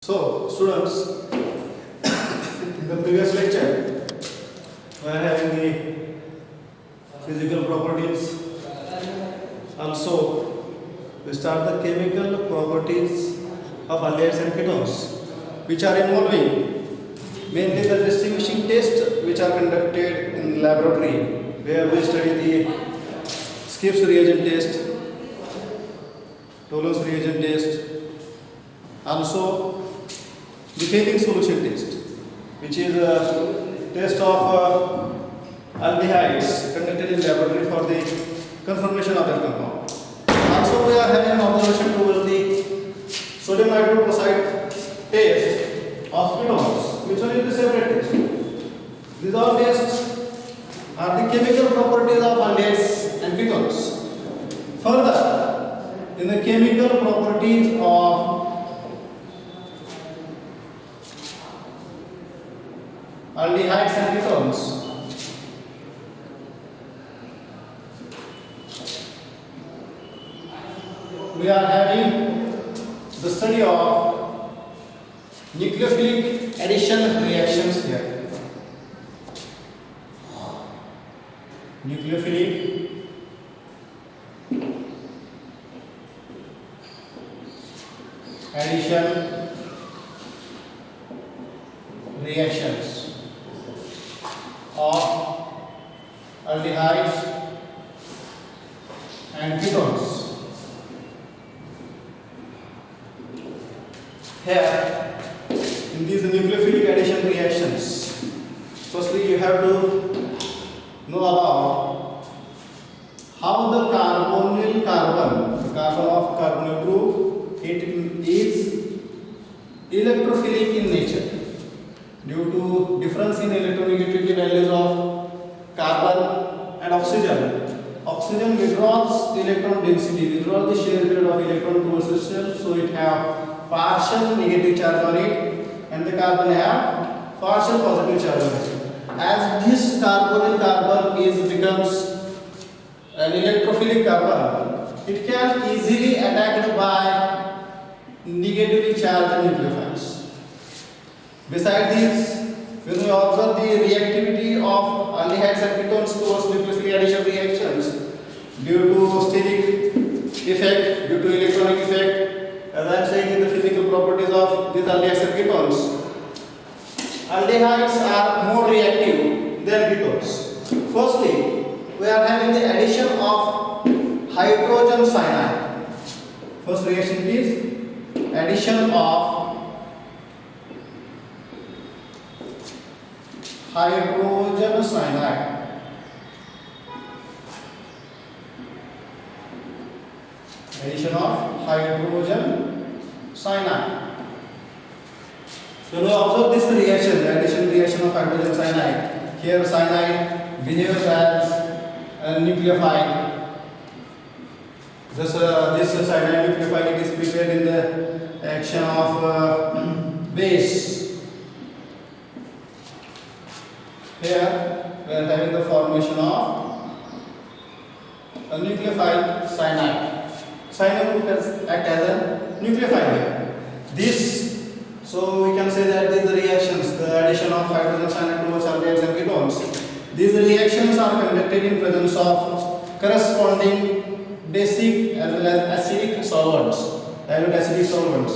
So, students, in the previous lecture, we are having the physical properties. Also, we start the chemical properties of aldehydes and ketones, which are involving mainly the distinguishing tests which are conducted in laboratory, where we study the Skiff's reagent test, Tollon's reagent test, also the failing solution test, which is a test of aldehydes conducted in laboratory for the confirmation of that compound. Also, we are having an observation towards the sodium hydroxide test of ketones, which one is the separate test. These all tests are the chemical properties of aldehydes and ketones. Further, in the chemical properties of aldehydes and ketones, we are having the study of nucleophilic addition reactions here. Nucleophilic addition reactions of aldehydes and ketones. Here, in these nucleophilic addition reactions, firstly you have to know about how the carbonyl carbon, the carbon of carbonyl group, it is electrophilic in nature due to difference in electronegativity values of carbon and oxygen. Oxygen withdraws electron density, withdraws the shear period of electron towards the shell, so it have partial negative charge on it, and the carbon have partial positive charge on it. As this carbonyl carbon becomes an electrophilic carbon, it can easily attacked by negatively charged nucleophiles. Besides this, when we observe the reactivity of aldehydes and ketones towards nucleophilic addition reactions due to steric effect, due to electronic effect, as I am saying in the physical properties of these aldehydes and ketones, aldehydes are more reactive than ketones. Firstly, we are having the addition of hydrogen cyanide. First reaction is addition of hydrogen cyanide. Addition of hydrogen cyanide. So now observe this reaction, the addition reaction of hydrogen cyanide. Here cyanide behaves as a nucleophile. This cyanide nucleophile is prepared in the action of base. Here we are having the formation of a nucleophile cyanide. Cyanide will act as a nucleophile here. This, so we can say that these reactions, the addition of hydrogen cyanide towards aldehydes and ketones, these reactions are conducted in presence of corresponding basic as well as acidic solvents, dilute acidic solvents.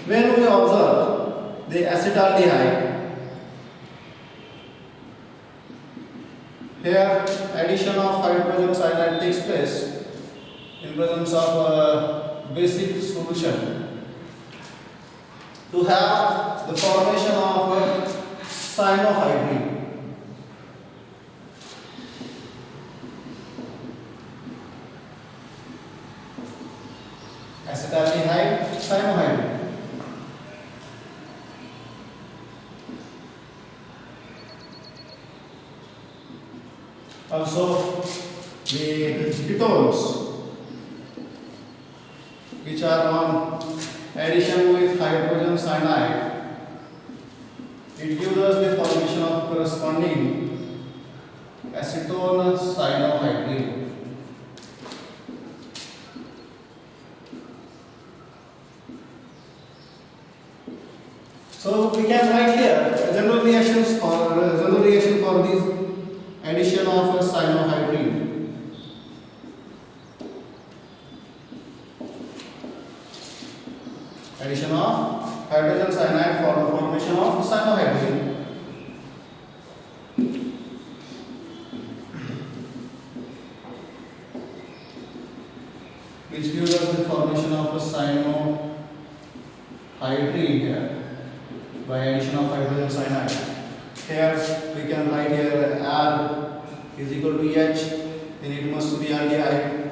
When we observe the acetaldehyde, here addition of hydrogen cyanide takes place in presence of a basic solution to have the formation of a cyanohydrine. Acetaldehyde, cyanohydrine. Also, the ketones, which are on addition with hydrogen cyanide, it gives us the formation of corresponding acetone cyanohydrine. So we can write here general reaction for this addition of cyanohydrine. Addition of hydrogen cyanide for the formation of cyanohydrine. Which gives us the formation of cyanohydrine here by addition of hydrogen cyanide. Here we can write here R is equal to H, then it must be aldehyde.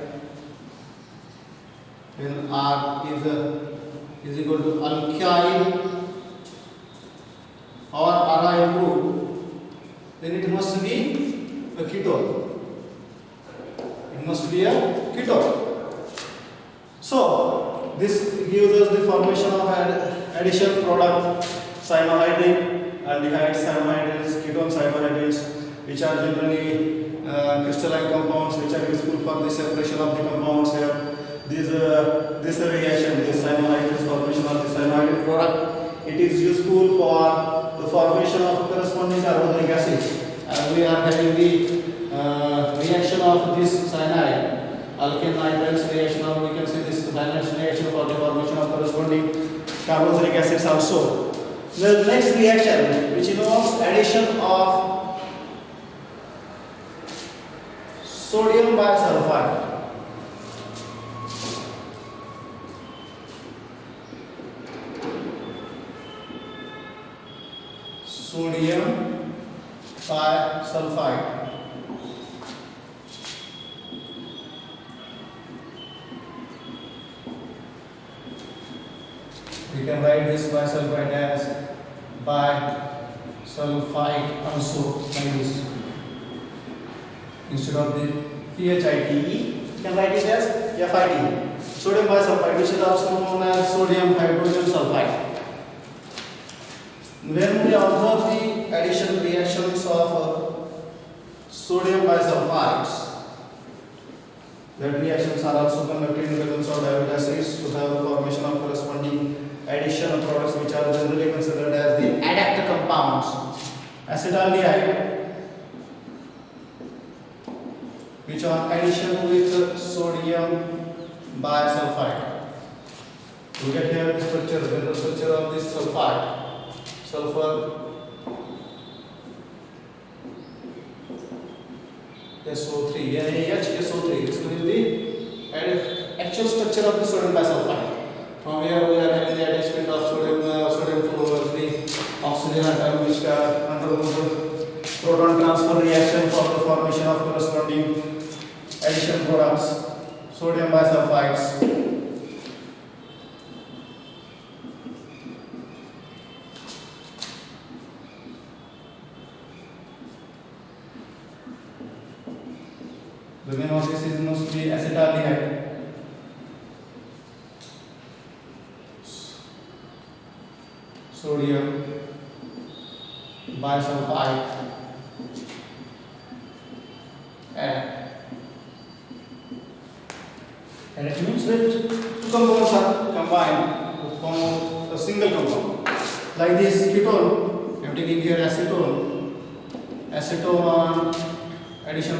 Then R is equal to alkyl or aryl group, then it must be a ketone. It must be a ketone. So this gives us the formation of addition product cyanohydrine, aldehydes, cyanohydrines, ketone cyanohydrines, which are generally crystalline compounds which are useful for the separation of the compounds here. This reaction, this cyanohydrine formation of the cyanohydrine product, it is useful for the formation of corresponding carbonic acid. As we are having the reaction of this cyanide, alkane nitriles reaction, or we can say this balance reaction for the formation of corresponding carbonic acids also. The next reaction, which involves addition of sodium bisulfite. Sodium bisulfite. We can write this bisulfite as bisulfite also like this. Instead of the PHITE, you can write it as FIT. Sodium bisulfite, which is also known as sodium hydrogen sulfide. When we observe the addition reactions of sodium bisulfites, that reactions are also conducted in presence of dilute acids to have formation of corresponding addition of products which are generally considered as the adduct compounds. Acetaldehyde, which are addition with sodium bisulfite. We get here the structure, the structure of this sulfide. Sulfur SO3, NaHSO3. This will be the actual structure of the sodium bisulfite. From here we are having the attachment of sodium fluoride, oxygen atom, which undergoes proton transfer reaction for the formation of corresponding addition products, sodium bisulfites. The name of this is mostly acetaldehyde. Sodium bisulfite and it means that two compounds are combined to form a single compound. Like this ketone, I am taking here acetone on addition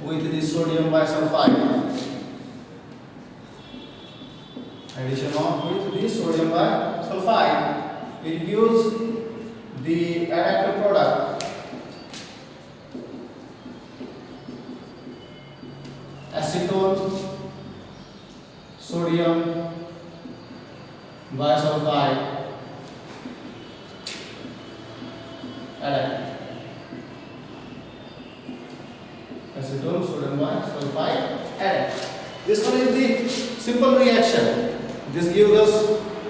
with the sodium bisulfite. Addition of with the sodium bisulfite, it gives the adduct product acetone sodium bisulfite adduct. Acetone sodium bisulfite adduct. This one is the simple reaction. This gives us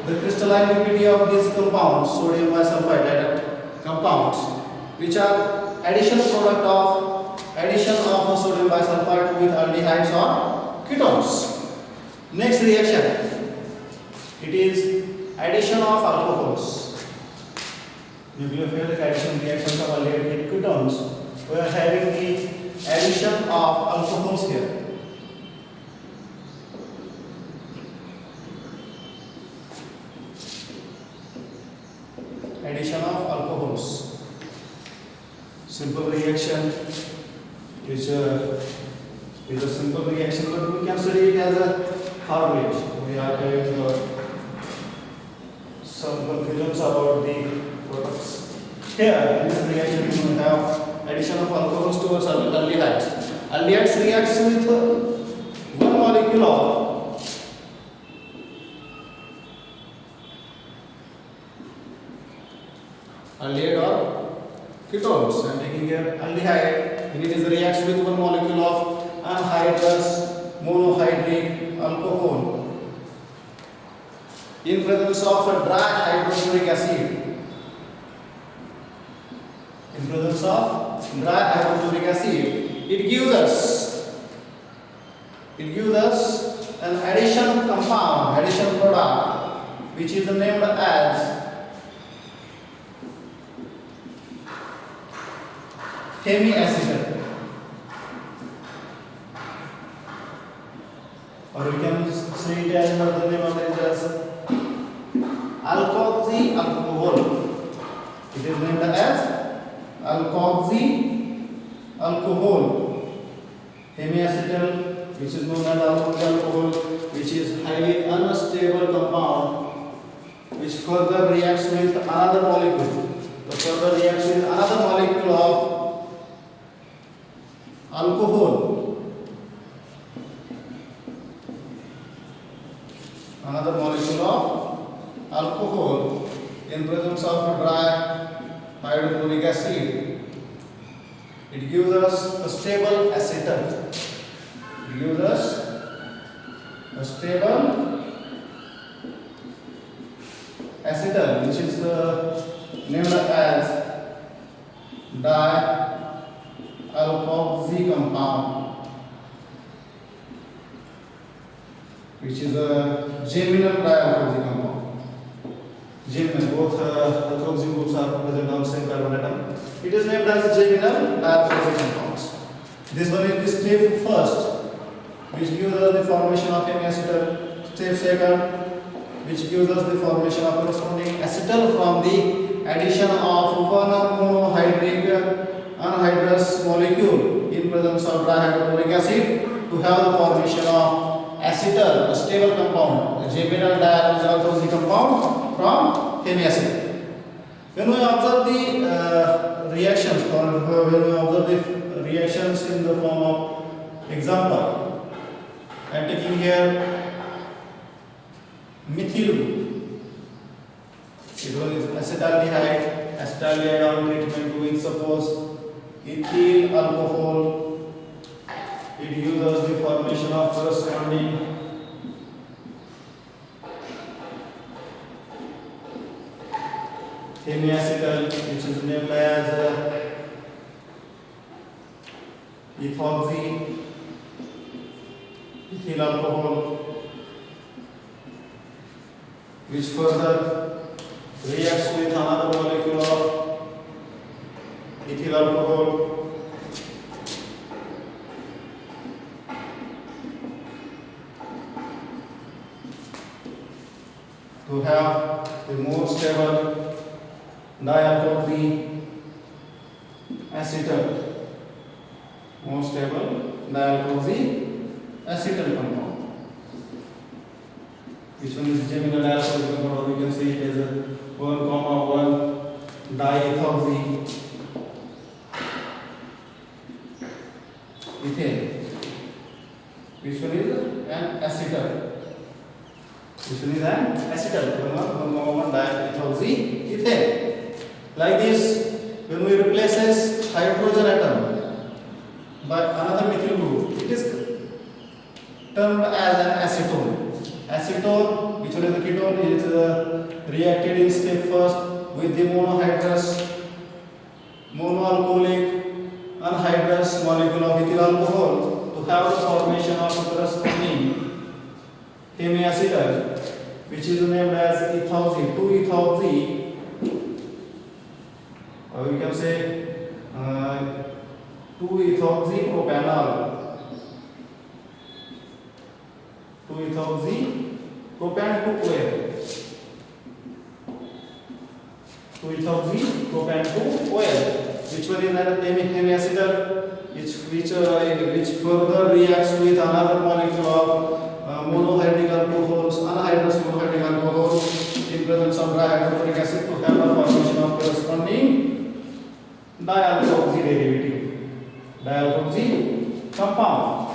the crystalline liquidity of these compounds, sodium bisulfite adduct compounds, which are addition product of sodium bisulfite with aldehydes or ketones. Next reaction, it is addition of alcohols. Nucleophilic addition reactions of aldehyde with ketones. We are having the addition of alcohols here. addition of alcohols. Simple reaction is a simple reaction, but we can study it as a hard reaction. We are having some confusions about the products. Here, in this reaction, we have addition of alcohols towards aldehydes. Aldehydes reacts with one molecule of aldehyde or ketones. I am taking here aldehyde, and it is reacts with one molecule of anhydrous monohydric alcohol in presence of a dry hydrochloric acid. In presence of dry hydrochloric acid, it gives us an addition compound, addition product, which is named as hemiacetal, or we can say it as the name of it as alkoxy alcohol. It is named as alkoxy alcohol, hemiacetal, which is known as alkoxy alcohol, which is highly unstable compound, which further reacts with another molecule. The further reacts with another molecule of alcohol, another molecule of alcohol in presence of dry hydrochloric acid. It gives us a stable acetal. It gives us a stable acetal, which is named as dialkoxy compound, which is a geminal dialkoxy compound. Geminal, both alkoxy groups are present on same carbon atom. It is named as geminal dialkoxy compounds. This one is the step first, which gives us the formation of hemiacetal. Step second, which gives us the formation of corresponding acetal from the addition of one monohydric anhydrous molecule in presence of dihydrochloric acid to have the formation of acetal, a stable compound, a geminal dialkoxy compound from hemiacetal. When we observe the reactions, or when we observe the reactions in the form of example, I am taking here methyl group. It one is acetaldehyde. Acetaldehyde on treatment with suppose ethyl alcohol. It gives us the formation of corresponding hemiacetal, which is named as ethoxy ethyl alcohol, which further reacts with another molecule of ethyl alcohol to have the more stable dialkoxy acetal, more stable dialkoxy acetal compound. Which one is geminal dialkoxy compound, or we can say it as a 1,1 diethoxy ethane. Which one is an acetal? Which one is an acetal? 1,1 diethoxy ethane. Like this, when we replaces hydrogen atom by another methyl group, it is termed as an acetone. Acetone, which one is the ketone, is reacted in step first with the monohydrous, monoalcoholic, anhydrous molecule of ethyl alcohol to have the formation of a corresponding hemiacetal, which is named as ethoxy, 2-ethoxy, or we can say 2-ethoxy propanol, 2-ethoxy propan 2-coa, 2 2-ethoxy-propane-2-OL. Which one is that hemiacetal, which further reacts with another molecule of monohydric alcohols, anhydrous monohydric alcohols in presence of dihydrochloric acid to have the formation of corresponding dialkoxy derivative, dialkoxy compound.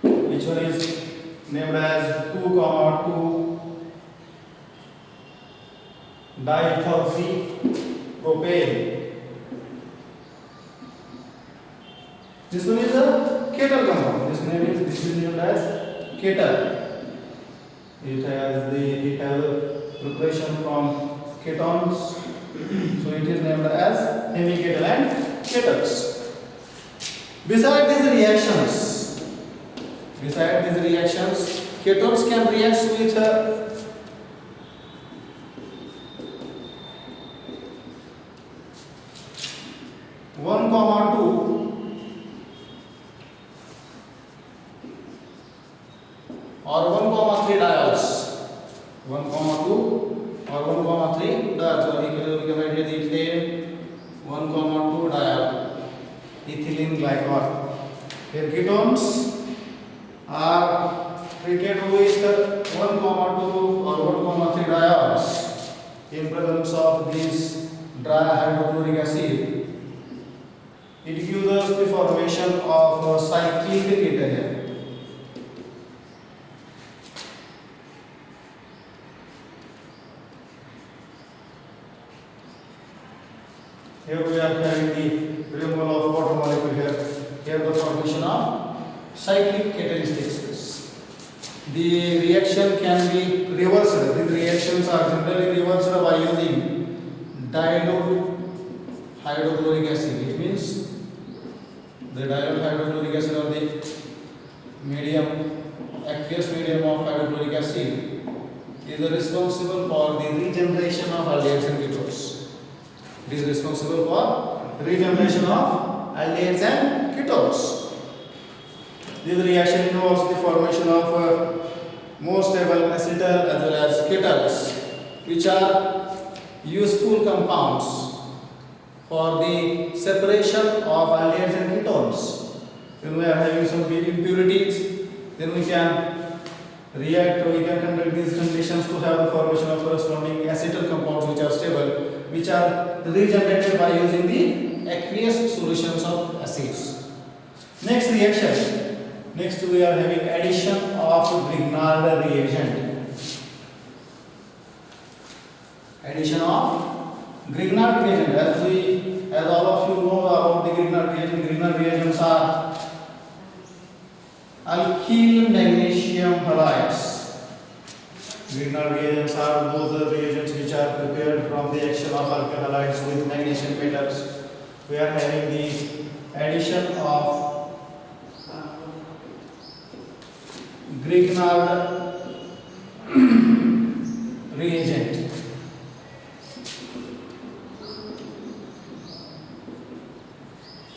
Which one is named as 2,2-diethoxypropane. This one is a ketal compound. This is named as ketal. It has preparation from ketones, so it is named as hemiketal and ketals. Besides these reactions, ketones can react with 1,2 or 1,3 diols. 1,2 or 1,3 diols. So we can write here the ethane 1,2 diol, ethylene glycol. Here ketones are treated with 1,2 or 1,3 diols in presence of this dihydrochloric acid. It gives us the formation of cyclic ketone. Here we are having the removal of water molecule here. Here the formation of cyclic catalytics. The reaction can be reversed. These reactions are generally reversed by using dilute hydrochloric acid. It means the dilute hydrochloric acid or the aqueous medium of hydrochloric acid is responsible for the regeneration of aldehydes and ketones. It is responsible for regeneration of aldehydes and ketones. This reaction involves the formation of more stable acetal as well as ketals, which are useful compounds for the separation of aldehydes and ketones. When we are having some impurities, then we can conduct these conditions to have the formation of corresponding acetal compounds which are stable, which are regenerated by using the aqueous solutions of acids. Next reaction. Next we are having addition of Grignard reagent. Addition of Grignard reagent. As all of you know about the Grignard reagent, Grignard reagents are alkyl magnesium halides. Grignard reagents are those reagents which are prepared from the action of alkyl halides with magnesium metals. We are having the addition of Grignard reagent.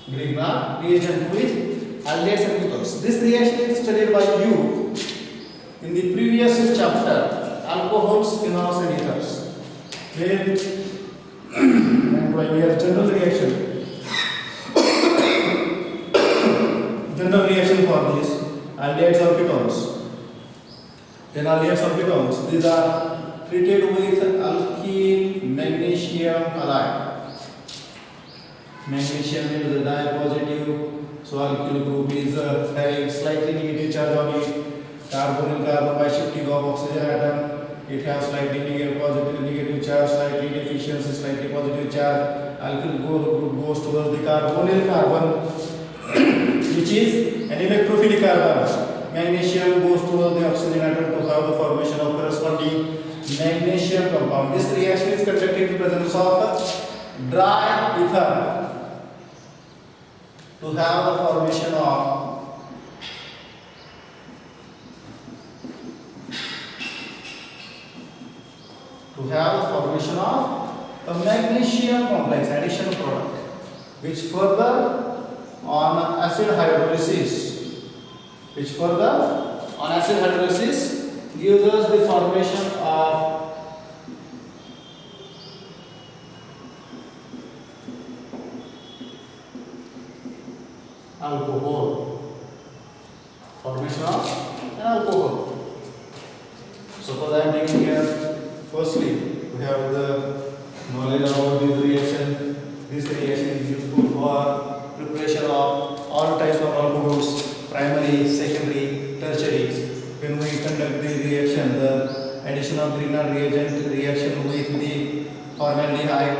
Grignard reagent with aldehydes and ketones. This reaction is studied by you in the previous chapter, alcohols, phenols and ethers. And we have general reaction. General reaction for this aldehydes or ketones. Then aldehydes or ketones, these are treated with alkyl magnesium halide. Magnesium is a di-positive, so alkyl group is having slightly negative charge on it. Carbonyl carbon by shifting of oxygen atom, it has slightly negative charge, slightly deficiency, slightly positive charge. Alkyl group goes towards the carbonyl carbon, which is an electrophilic carbon. Magnesium goes towards the oxygen atom to have the formation of corresponding magnesium compound. This reaction is conducted in presence of dry ether to have the formation of a magnesium complex addition product, which further on acid hydrolysis gives us the formation of alcohol. Formation of an alcohol. Suppose I am taking here, firstly, we have the knowledge about this reaction. This reaction is useful for preparation of all types of alcohols, primary, secondary, tertiary. When we conduct the reaction, the addition of Grignard reagent reaction with the formaldehyde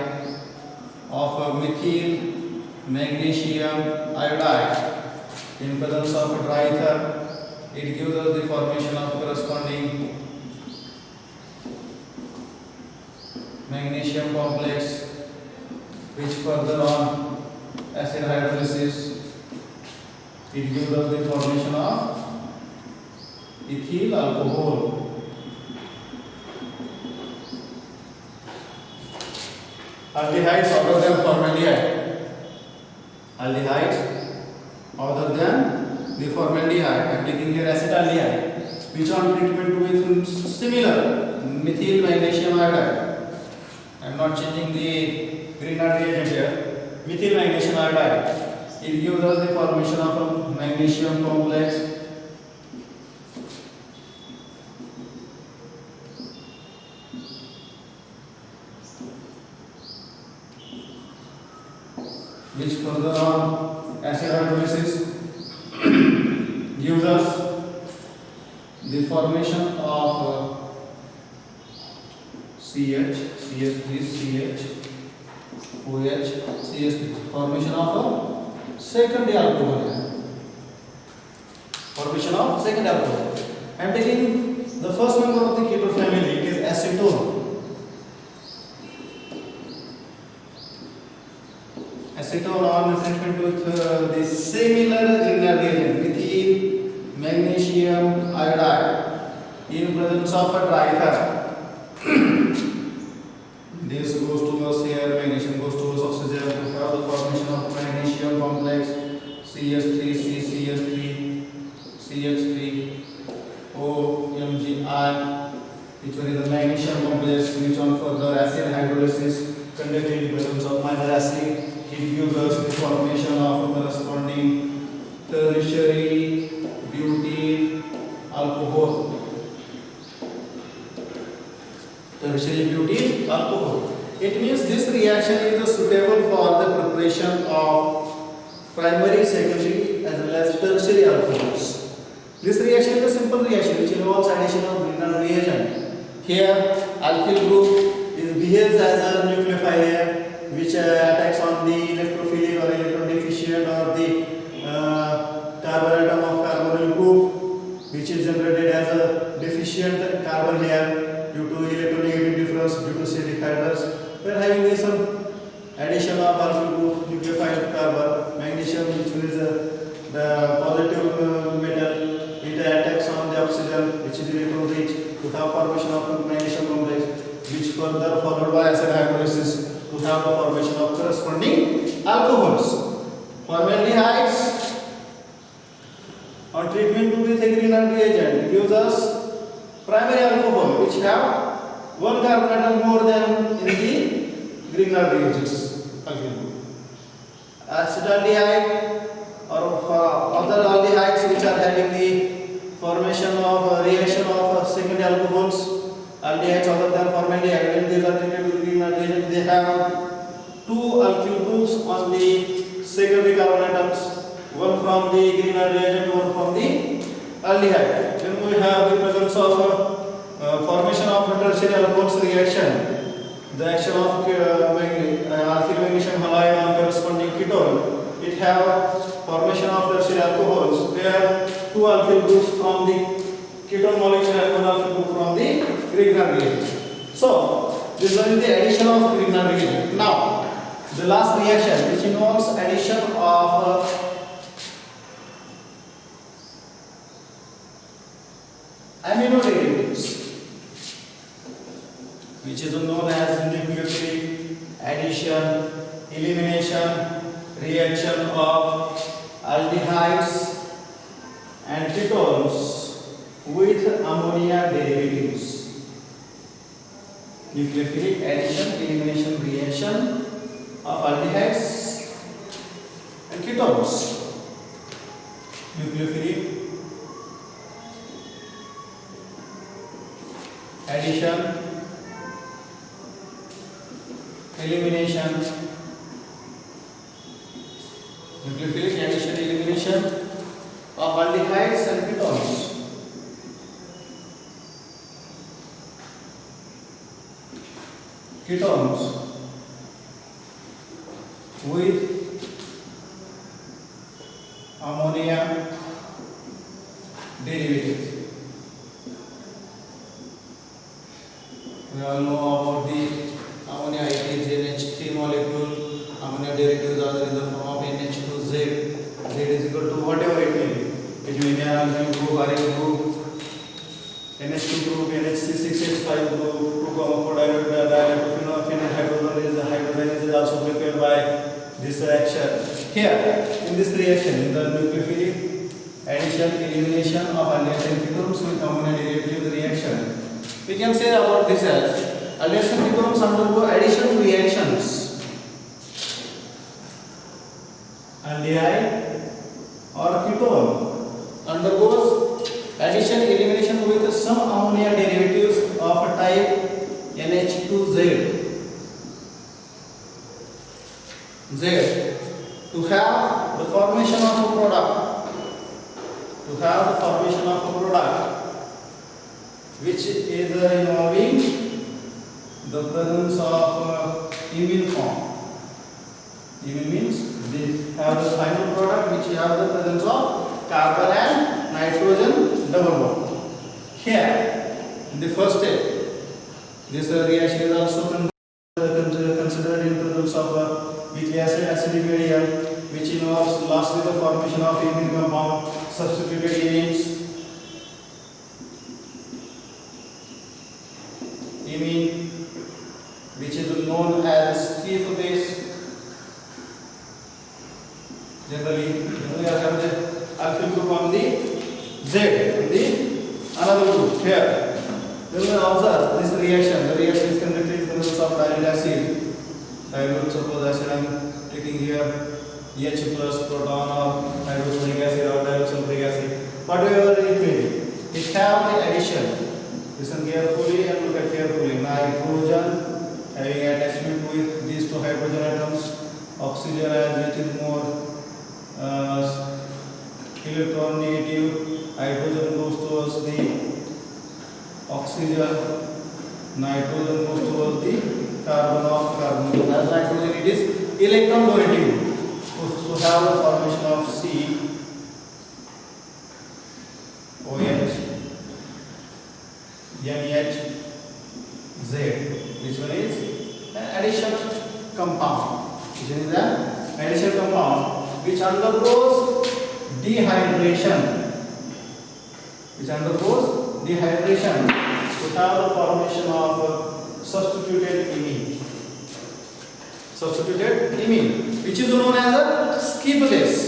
of methyl magnesium iodide in presence of dry ether, it gives us the formation of corresponding magnesium complex, which further on acid hydrolysis it gives us the formation of ethyl alcohol. Aldehydes other than formaldehyde. Aldehydes other than the formaldehyde. I am taking here acetaldehyde, which on treatment with similar methyl magnesium iodide. I am not changing the Grignard reagent here. Methyl magnesium iodide. It gives us the formation of a magnesium complex, which further on acid hydrolysis gives us the formation of CH, CH3, CH, OH, CH3, formation of a secondary alcohol. Formation of second alcohol. I am taking the first member of the ketone family, it is acetone. Acetone on treatment with the similar Grignard reagent, methyl magnesium iodide in presence of a dry ether. This goes towards here, magnesium goes towards oxygen to have the formation of magnesium complex CH3, CH3, CH3, OMgI, which one is the magnesium complex, which on further acid hydrolysis conducted in presence of minor acid. It gives us the formation of a corresponding tertiary butyl alcohol. Tertiary butyl alcohol. It means this reaction is suitable for the preparation of primary, secondary as well as tertiary alcohols. This reaction is a simple reaction which involves addition of Grignard reagent. Here, alkyl group behaves as a nucleophile which attacks on the electrophilic or electron deficient or the carbon atom of carbonyl group, which is generated as a deficient carbon here due to electronegative difference due to acidic hydrous. We are having some addition of alkyl group nucleophile carbon, magnesium, which is the positive metal. It attacks on the oxygen, which is electron rich, to have formation of magnesium complex, which further followed by acid hydrolysis to have the formation of corresponding alcohols. Formaldehydes on treatment with a Grignard reagent gives us primary alcohol, which have one carbon atom more than in the Grignard reagents. Acetaldehyde or other aldehydes which are having the formation of reaction of secondary alcohols. Aldehydes other than formaldehyde, when these are treated with Grignard reagent, they have two alkyl groups on the secondary carbon atoms, one from the Grignard reagent, one from the aldehyde. Then we have the presence of formation of tertiary alcohols reaction, the action of alkyl magnesium halide on corresponding ketone. It have formation of tertiary alcohols where two alkyl groups from the ketone molecule and one alkyl group from the Grignard reagent. So this is the addition of Grignard reagent. Now the last reaction, which involves addition of amino derivatives, which is known as nucleophilic addition, elimination, reaction of aldehydes and ketones with ammonia derivatives. Nucleophilic addition, elimination, reaction of aldehydes and ketones nucleophilic addition, elimination, nucleophilic addition, elimination of aldehydes and ketones. Ketones with ammonia derivatives. We all know about the ammonia. It is NH3 molecule. Ammonia derivatives are in the form of NH2Z. Z is equal to whatever it may be. It may be an group, RN group, NH2 group, NH6H5 group, 2,4-dietrophenol hydrogen is also prepared by this reaction. Here, in this reaction, in the nucleophilic addition, elimination of aldehydes and ketones with ammonia derivative reaction, we can say about this as aldehydes and ketones undergo addition reactions. Aldehyde or ketone undergoes addition elimination with some ammonia derivatives of type NH2Z to have the formation of a product, which is involving the presence of imine form. Imine means they have the final product which have the presence of carbon and nitrogen double bond. Here, in the first step, this reaction is also considered in presence of weakly acidic medium, which involves lastly the formation of imine compound, substituted imines, which is known as Steve base. Generally, we have the alkyl group on the Z, the another group here. When we observe this reaction, the reaction is conducted in presence of dilute acid. Dilute, suppose acid I am taking here H plus proton or hydrochloric acid or disulfuric acid, whatever it may be. It have the addition. Listen carefully and look at carefully. Nitrogen having attachment with these two hydrogen atoms, oxygen as which is more electron negative, hydrogen goes towards the oxygen, nitrogen goes towards the carbon of carbon. As nitrogen it is electron donative. So have the formation of C OH NH Z. Which one is an addition compound? Which one is an addition compound which undergoes dehydration. To have the formation of substituted imine, which is known as a skipolase.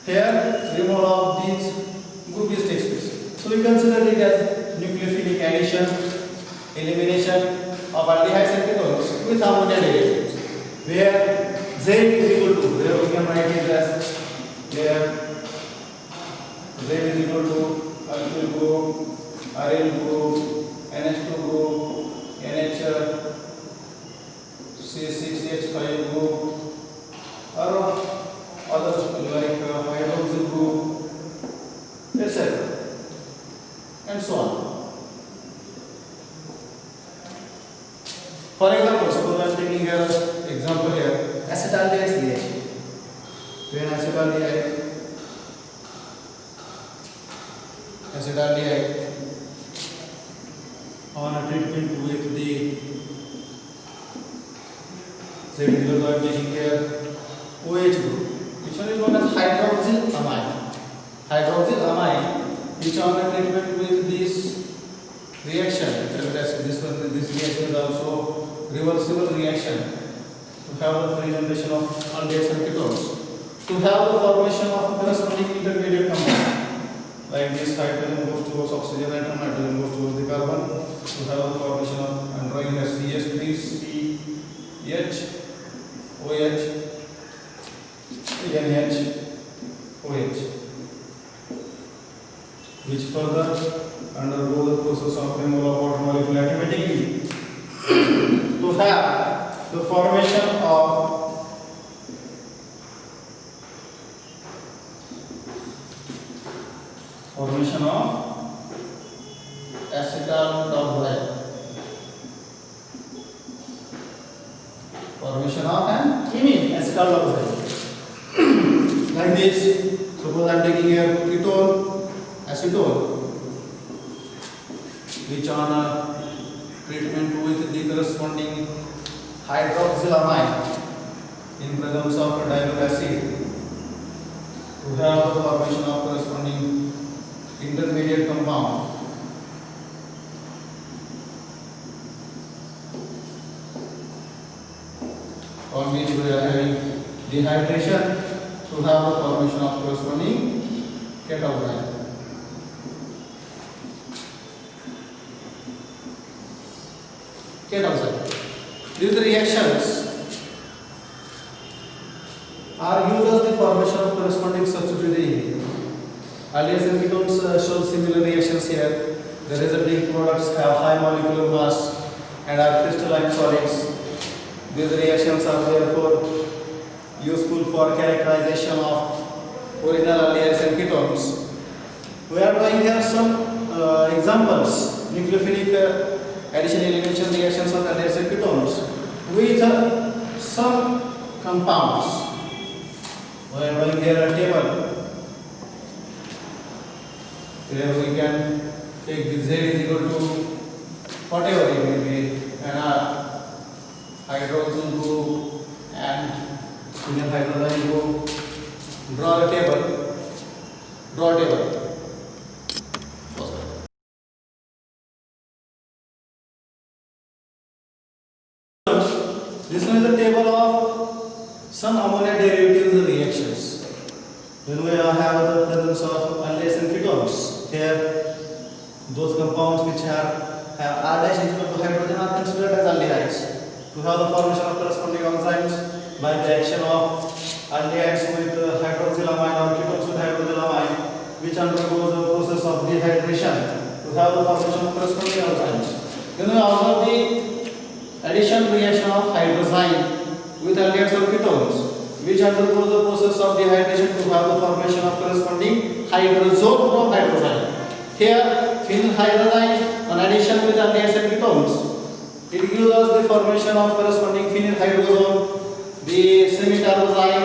Here, removal of these groups takes place. So we consider it as nucleophilic addition, elimination of aldehydes and ketones with ammonia derivatives, where Z is equal to, where we can write it as here Z is equal to alkyl group, aryl group, NH2 group, NH6H5 group, or others like hydroxyl group, etc. and so on. For example, suppose I am taking here example here, acetaldehyde reaction. When acetaldehyde on a treatment with the Z is equal to, I am taking here OH group, which one is known as hydroxyl amine, which on a treatment with this reaction, this reaction is also reversible reaction to have the presentation of aldehydes and ketones, to have the formation of corresponding intermediate compound. Like this, hydrogen goes towards oxygen atom, nitrogen goes towards the carbon, to have the formation of, I am drawing as CH3CH OH NH OH. which further undergo the process of removal of water molecule automatically to have the formation of acetal dioxide. Formation of an imine acetal dioxide. Like this, suppose I am taking here ketone, acetone, which on treatment with the corresponding hydroxylamine in presence of dilute acid to have the formation of corresponding intermediate compound. On which we are having dehydration to have the formation of corresponding cation. These reactions are used as the formation of corresponding substitute. Aldehydes and ketones show similar reactions here. The resulting products have high molecular mass and are crystalline solids. These reactions are therefore useful for characterization of original aldehydes and ketones. We are drawing here some examples: nucleophilic addition elimination reactions of aldehydes and ketones with some compounds. We are drawing here a table. Here we can take the Z is equal to whatever it may be, and hydrogen group and phenyl hydrazine group. Draw a table. This one is a table of some ammonia derivatives reactions. When we have the presence of aldehydes and ketones, here those compounds which have R dash is equal to hydrogen are considered as aldehydes. To have the formation of corresponding enzymes by the action of aldehydes with hydroxylamine or ketones with hydroxylamine, which undergoes the process of dehydration to have the formation of corresponding enzymes. Then we observe the addition reaction of hydrazine with aldehydes or ketones, which undergoes the process of dehydration to have the formation of corresponding hydrazone from hydrazine. Here, phenyl hydrazine on addition with aldehydes and ketones, it gives us the formation of corresponding phenyl hydrazone. The semi-tyrosine,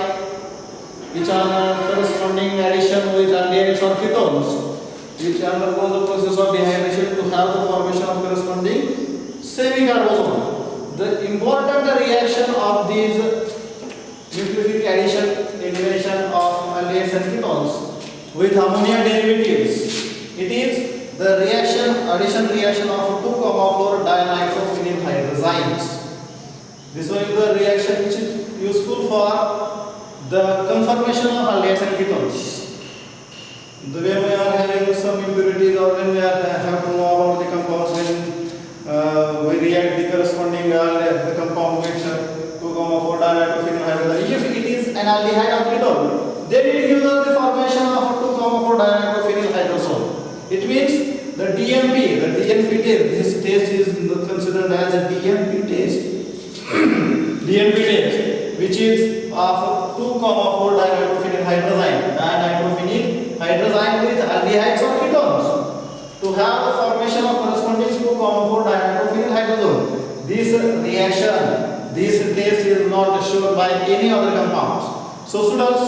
which on corresponding addition with aldehydes or ketones, which undergoes the process of dehydration to have the formation of corresponding semi-carbazole. The important reaction of these nucleophilic addition elimination of aldehydes and ketones with ammonia derivatives, it is the addition reaction of 2,4-dinitrophenyl hydrazines. This one is the reaction which is useful for the conformation of aldehydes and ketones. The way we are having some impurities, or when we have to know about the compounds, when we react the corresponding the compound with 2,4-dinitrophenyl hydrazine. If it is an aldehyde or ketone, then it gives us the formation of 2,4-dinitrophenyl hydrazone. It means the DMP test, this test is considered as a DMP test. DMP test, which is of 2,4-dinitrophenyl hydrazine with aldehydes or ketones to have the formation of corresponding 2,4-dinitrophenyl hydrazone. This test is not shown by any other compounds. So students,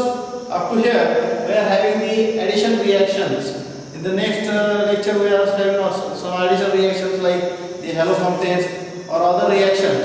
up to here we are having the addition reactions. In the next lecture we are having some addition reactions like the Heliophone test or other reactions.